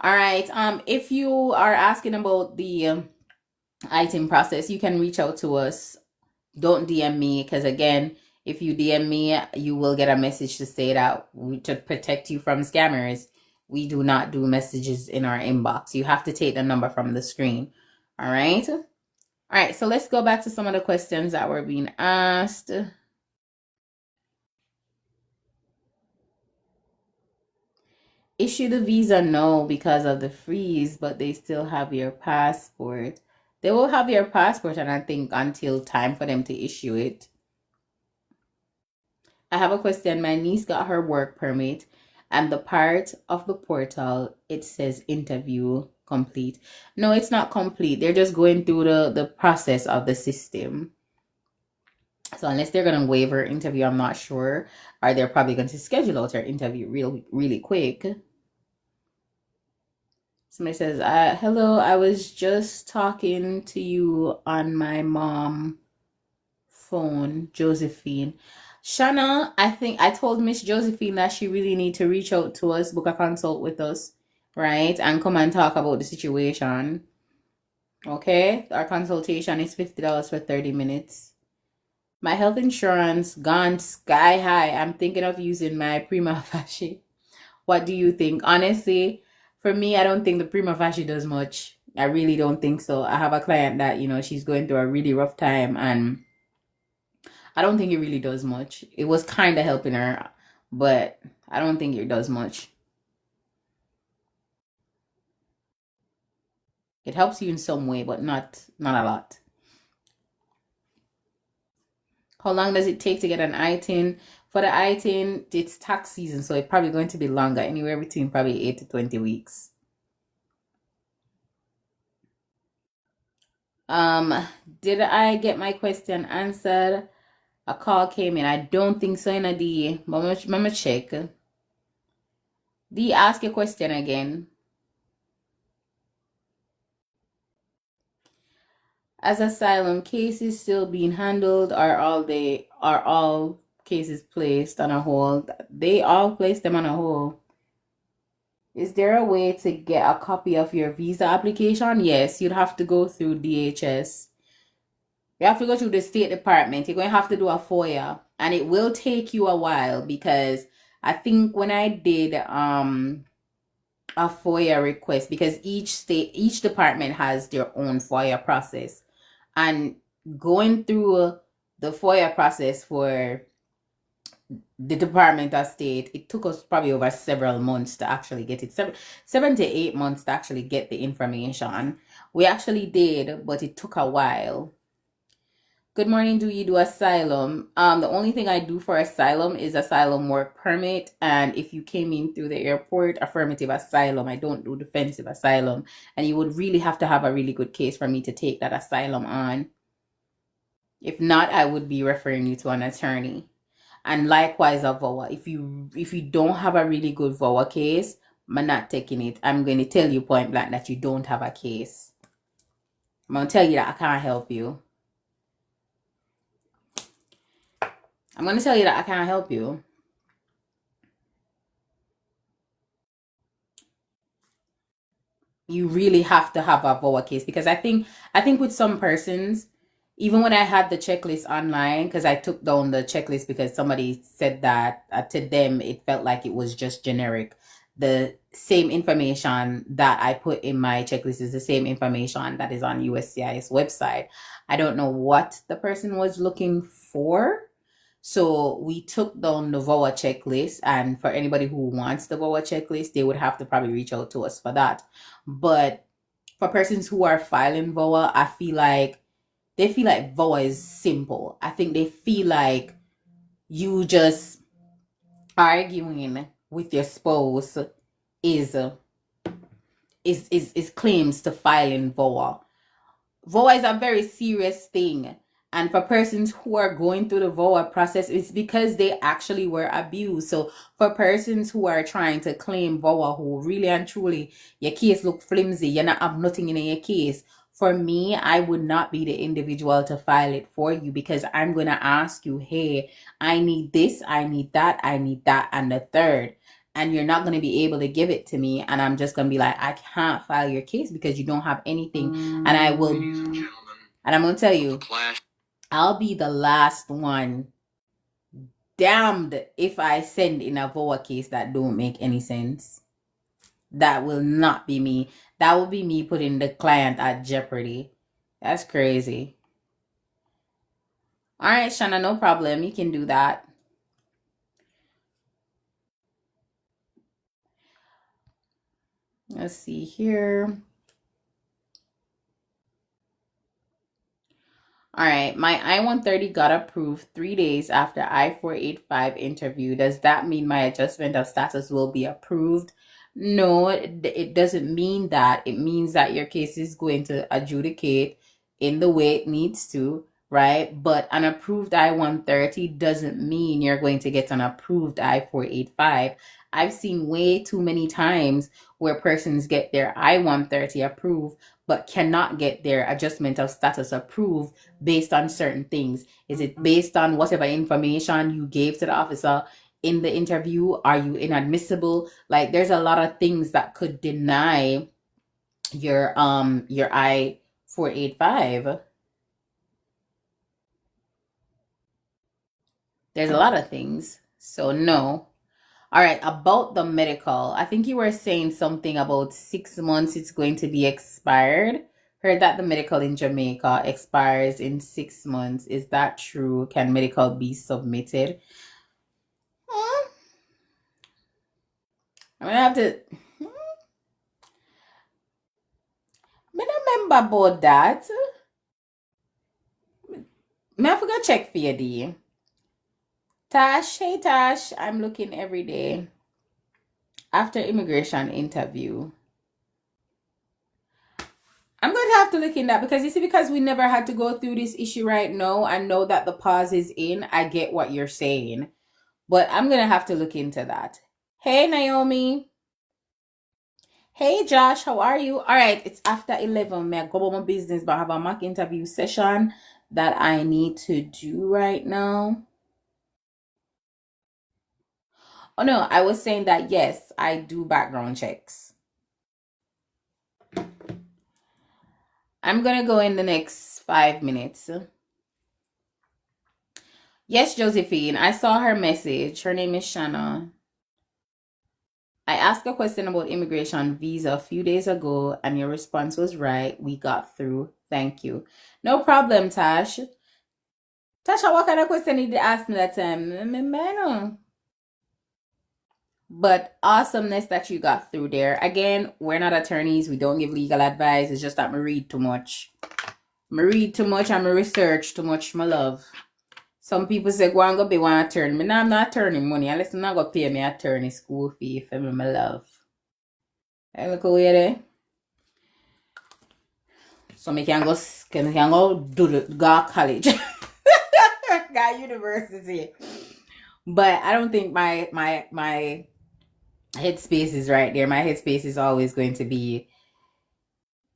All right. If you are asking about the item process, you can reach out to us. Don't DM me because again, if you DM me, you will get a message to say that to protect you from scammers, we do not do messages in our inbox. You have to take the number from the screen. All right. All right. So let's go back to some of the questions that were being asked. Issue the visa, no, because of the freeze, but they still have your passport. They will have your passport, and I think until time for them to issue it. I have a question. My niece got her work permit And the part of the portal, it says interview complete. No, it's not complete. They're just going through the process of the system. So unless they're going to waive her interview, I'm not sure. Or they're probably going to schedule out her interview really quick. Somebody says, hello, I was just talking to you on my mom phone, Josephine. Shanna, I think I told Miss Josephine that she really need to reach out to us, book a consult with us, right? And come and talk about the situation. Okay? Our consultation is $50 for 30 minutes. My health insurance gone sky high. I'm thinking of using my Prima Facie. What do you think? Honestly, for me, I don't think the Prima Facie does much. I really don't think so. I have a client that, she's going through a really rough time, and I don't think it really does much. It was kind of helping her, but I don't think it does much. It helps you in some way, but not a lot. How long does it take to get an ITIN? For the ITIN, it's tax season, so it's probably going to be longer, anywhere between probably 8 to 20 weeks. Did I get my question answered? A call came in. I don't think so, in a D. But I'm gonna check. D, ask your question again. As asylum cases still being handled, are all cases placed on a hold? They all place them on a hold. Is there a way to get a copy of your visa application? Yes, you'd have to go through DHS. You have to go through the State Department. You're going to have to do a FOIA, and it will take you a while, because I think when I did a FOIA request, because each department has their own FOIA process, and going through the FOIA process for the Department of State, it took us probably over several months to actually get it. 7 to 8 months to actually get the information. We actually did, but it took a while. Good morning. Do you do asylum? The only thing I do for asylum is asylum work permit. And if you came in through the airport, affirmative asylum. I don't do defensive asylum. And you would really have to have a really good case for me to take that asylum on. If not, I would be referring you to an attorney. And likewise, a VOA. If you don't have a really good VOA case, I'm not taking it. I'm going to tell you point blank that you don't have a case. I'm going to tell you that I can't help you. I'm going to tell you that I can't help you. You really have to have a VOA case, because I think with some persons, even when I had the checklist online, because I took down the checklist because somebody said that to them it felt like it was just generic. The same information that I put in my checklist is the same information that is on USCIS website. I don't know what the person was looking for. So we took down the VOA checklist, and for anybody who wants the VOA checklist, they would have to probably reach out to us for that. But for persons who are filing VOA, I feel like they feel like VOA is simple. I think they feel like you just arguing with your spouse is claims to filing VOA. VOA is a very serious thing. And for persons who are going through the VOA process, it's because they actually were abused. So for persons who are trying to claim VOA, who really and truly, your case look flimsy, you're not have nothing in your case. For me, I would not be the individual to file it for you, because I'm going to ask you, hey, I need this, I need that, and the third. And you're not going to be able to give it to me. And I'm just going to be like, I can't file your case because you don't have anything. And I will, and I'm going to tell you, I'll be the last one. Damned if I send in a VOA case that don't make any sense. That will not be me. That will be me putting the client at jeopardy. That's crazy. All right, Shanna, no problem. You can do that. Let's see here. All right, my I-130 got approved 3 days after I-485 interview. Does that mean my adjustment of status will be approved? No, it doesn't mean that. It means that your case is going to adjudicate in the way it needs to, right? But an approved I-130 doesn't mean you're going to get an approved I-485. I've seen way too many times where persons get their I-130 approved but cannot get their adjustment of status approved based on certain things. Is it based on whatever information you gave to the officer in the interview? Are you inadmissible? Like, there's a lot of things that could deny your I-485. There's a lot of things. So no. All right, about the medical. I think you were saying something about 6 months it's going to be expired. Heard that the medical in Jamaica expires in 6 months. Is that true? Can medical be submitted? I'm gonna have to. I don't remember about that. I forgot check for you, D. Tash, hey Tash, I'm looking every day. After immigration interview. I'm going to have to look in that because you see, because we never had to go through this issue right now. I know that the pause is in. I get what you're saying, but I'm going to have to look into that. Hey, Naomi. Hey, Josh, how are you? All right, it's after 11. May I go about my business, but I have a mock interview session that I need to do right now. Oh, no, I was saying that, yes, I do background checks. I'm going to go in the next 5 minutes. Yes, Josephine, I saw her message. Her name is Shanna. I asked a question about immigration visa a few days ago, and your response was right. We got through. Thank you. No problem, Tash. Tasha, what kind of question did you ask me that time? But awesomeness that you got through there. Again, we're not attorneys. We don't give legal advice. It's just that I read too much. I read too much and I research too much, my love. Some people say, go and go be one attorney. Me nah, I'm not attorney money. Unless I'm not going to pay me attorney school fee for me, my love. Hey, look away there. So I can go go college. Go university. But I don't think my headspace is right there. My headspace is always going to be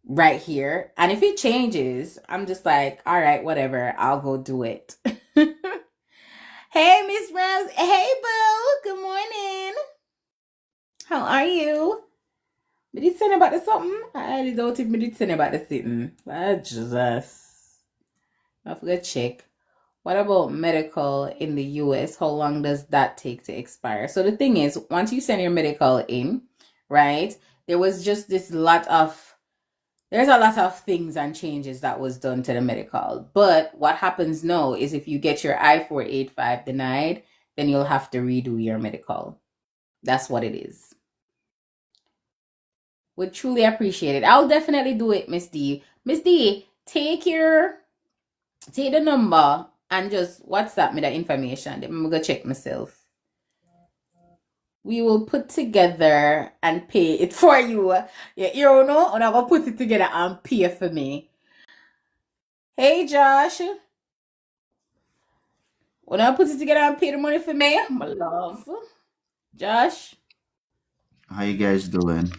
right here. And if it changes, I'm just like, all right, whatever. I'll go do it. Hey, Miss Rose. Hey, Boo. Good morning. How are you? Me did say about the something. I doubt if me did say about the sitting. Jesus. I forgot check. What about medical in the US? How long does that take to expire? So the thing is, once you send your medical in, right, there's a lot of things and changes that was done to the medical. But what happens now is if you get your I-485 denied, then you'll have to redo your medical. That's what it is. Would truly appreciate it. I'll definitely do it, Miss D. Miss D, take the number and just WhatsApp me the information. Then I'm gonna check myself. We will put together and pay it for you. Yeah, you know, and I'm gonna put it together and pay for me. Hey, Josh. When I put it together and pay the money for me, my love. Josh. How you guys doing?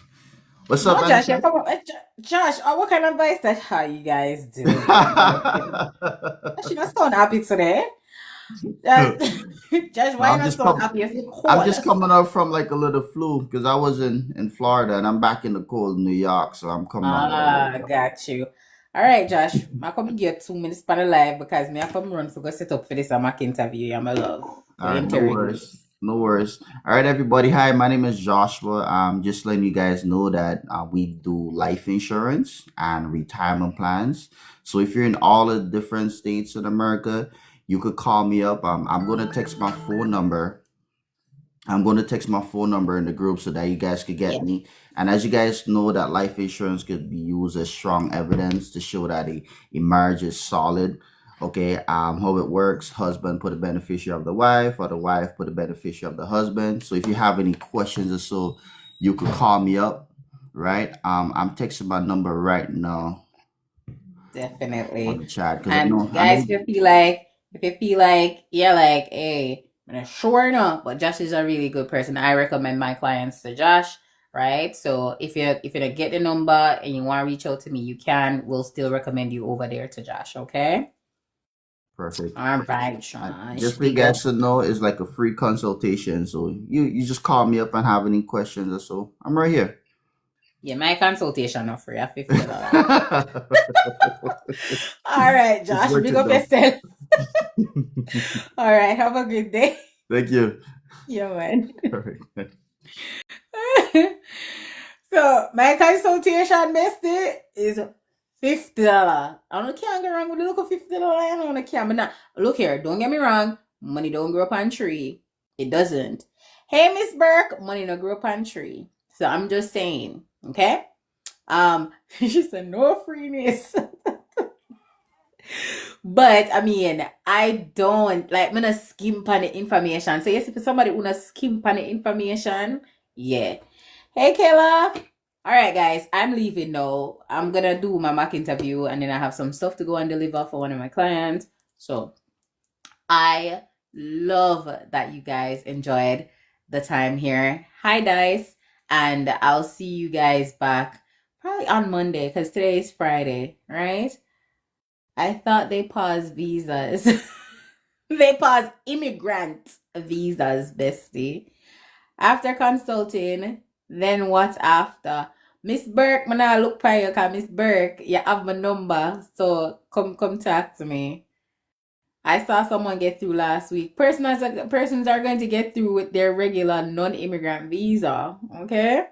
What's No, up, Josh, Anderson? come on. Josh, what kind of advice that how you guys do? She not sound happy today. Josh, why I'm not just sound com- happy if you I'm just cold? coming up from like a little flu because I was in Florida and I'm back in the cold New York, so I'm coming on with a little Got you. All right, Josh. I come give you 2 minutes for the live because me I come run for go set up for this Mac interview, yeah, my love. All For right, no interview. worries. No worries. All right, everybody. Hi, my name is Joshua. Just letting you guys know that we do life insurance and retirement plans. So if you're in all the different states in America, you could call me up. I'm going to text my phone number. I'm going to text my phone number in the group so that you guys could Yeah. get me. And as you guys know, that life insurance could be used as strong evidence to show that a marriage is solid. Okay, how it works: husband put a beneficiary of the wife, or the wife put a beneficiary of the husband. So if you have any questions or so, you could call me up, right? I'm texting my number right now on Definitely. the chat because I And know. guys, if you feel like you're like, hey, I'm sure enough, but Josh is a really good person. I recommend my clients to Josh, right? So if you don't get the number and you want to reach out to me, you can. We'll still recommend you over there to Josh, okay? Perfect. All right, And Josh. just for you Big up. guys to know, it's like a free consultation. So you just call me up and have any questions or so. I'm right here. Yeah, my consultation not free at $50. All right, It's Josh, worth big it up though. yourself. All right, have a good day. Thank you. Yeah, man. Perfect. So my consultation bestie is $50. I don't can't get wrong with the look of $50. I don't care. But not look here, don't get me wrong. Money don't grow up on tree. It doesn't. Hey, Miss Burke, money don't grow up on tree. So I'm just saying, okay? She said no freeness. But I mean, I don't like me not skim on the information. So yes, if somebody wanna skim on the information, yeah. Hey Kayla. All right, guys, I'm leaving now. I'm gonna do my mock interview and then I have some stuff to go and deliver for one of my clients. So I love that you guys enjoyed the time here. Hi, Dice, and I'll see you guys back probably on Monday because today is Friday, right? I thought they paused visas. They paused immigrant visas, bestie. After consulting, then what after? Miss Burke, man, I look for you because Miss Burke, you have my number. So come talk to me. I saw someone get through last week. Persons are going to get through with their regular non-immigrant visa, okay?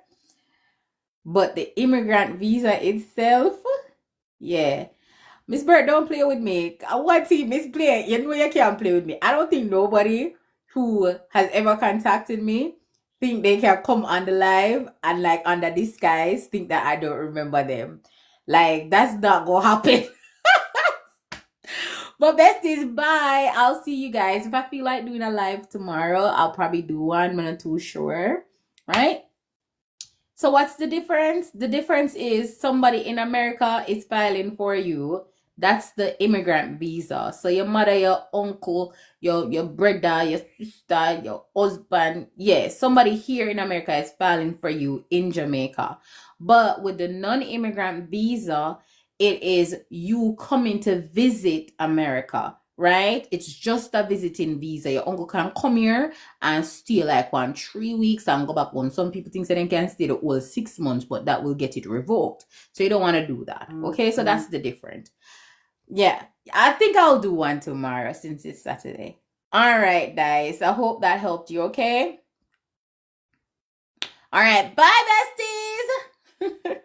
But the immigrant visa itself, yeah. Miss Bird, don't play with me. I want to Miss Play. You know you can't play with me. I don't think nobody who has ever contacted me think they can come on the live and like under disguise think that I don't remember them. Like that's not gonna happen. But besties, bye. I'll see you guys. If I feel like doing a live tomorrow, I'll probably do one. I'm not too sure. Right? So what's the difference? The difference is somebody in America is filing for you. That's the immigrant visa. So your mother, your uncle, your brother, your sister, your husband, yeah, somebody here in America is filing for you in Jamaica. But with the non-immigrant visa, it is you coming to visit America, right? It's just a visiting visa. Your uncle can come here and stay like 3 weeks and go back home. Some people think that they can stay the whole 6 months, but that will get it revoked. So you don't want to do that. Okay, so that's the difference. Yeah, I think I'll do one tomorrow since it's Saturday. All right, guys. I hope that helped you. Okay. All right. Bye, besties.